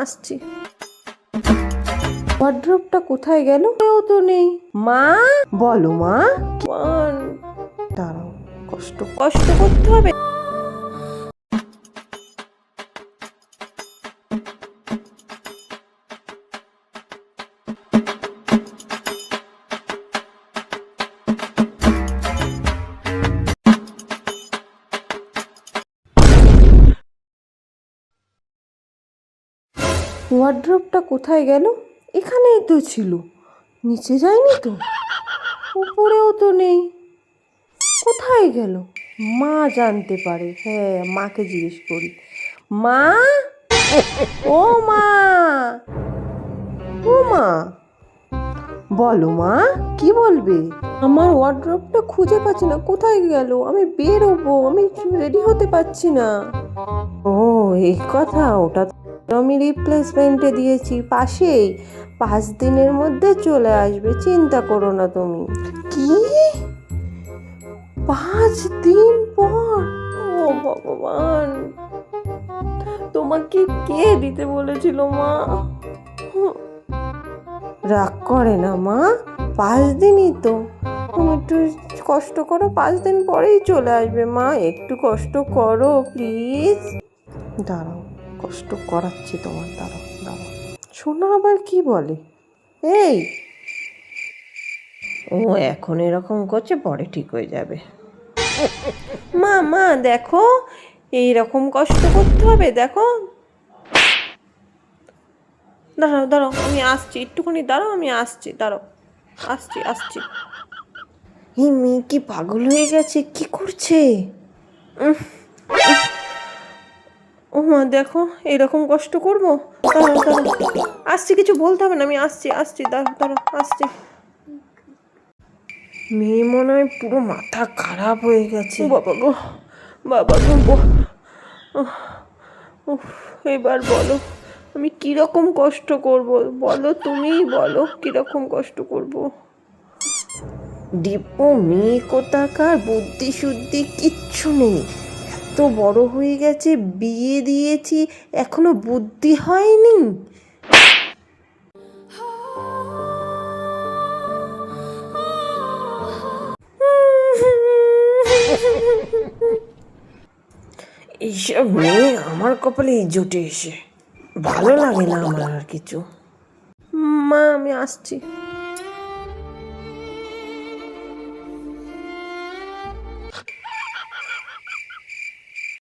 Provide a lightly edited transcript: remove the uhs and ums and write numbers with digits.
আসছি। ওয়ার্ড্রোবটা কোথায় গেল? কেউ তো নেই। মা, বলো মা। দাঁড়াও, কষ্ট করতে হবে। ওয়ার্ড্রোবটা কোথায় গেল? এখানেই তো ছিল, নিচে যায়নি তো, উপরেও তো নেই, কোথায় গেল? মা জানতে পারে, হ্যাঁ মাকে জিজ্ঞেস করি। মা, ও মা, ও মা, বলো মা, কি বলবে? আমার ওয়ার্ড্রোবটা খুঁজে পাচ্ছি না, কোথায় গেল? আমি বেরোবো, আমি রেডি হতে পারছি না। ও এই কথা, ওটা তো আমি রিপ্লেসমেন্টে দিয়েছি পাশেই, 5 দিনের মধ্যে চলে আসবে, চিন্তা করো না তুমি। কি, 5 দিন পর? ও ভগবান, তোমাকে কে দিতে বলেছিল মা? রাগ করে না মা, 5 দিনই তো, তুমি একটু কষ্ট করো, 5 দিন পরেই চলে আসবে মা, একটু কষ্ট করো প্লিজ। দাঁড়াও, কষ্ট করাচ্ছি তোমার, দাঁড়াও দাঁড়াও। শোনা আবার কি বলে? এই, ও এখন এরকম করছে, পরে ঠিক হয়ে যাবে। মা মা দেখো, এইরকম কষ্ট করতে হবে, দেখো। দাঁড়াও দাঁড়াও, আমি আসছি, একটুখানি দাঁড়াও, আমি আসছি, দাঁড়াও, আসছি আসছি। এই মেয়ে কি পাগল হয়ে গেছে? কি করছে? ও মা দেখো, এরকম কষ্ট করবো? দাঁড়াও দাঁড়াও, আসছি, কিছু বলতে হবে না, আমি আসছি আসছি, দাঁড়াও দাঁড়াও, আসছি। মেয়ে মনে হয় পুরো মাথা খারাপ হয়ে গেছে। বাবা গো, বাবা গো, এবার বলো আমি কিরকম কষ্ট করব, বলো তুমিই বলো কিরকম কষ্ট করব। ডিপো মেয়ে কোথাকার, বুদ্ধি শুদ্ধি কিচ্ছু নেই, এত বড় হয়ে গেছে, বিয়ে দিয়েছি, এখনো বুদ্ধি হয়নি। এইসব মেয়ে আমার কপালে জুটে এসে ভালো লাগে না আমার আর কিছু। মা আমি আসছি।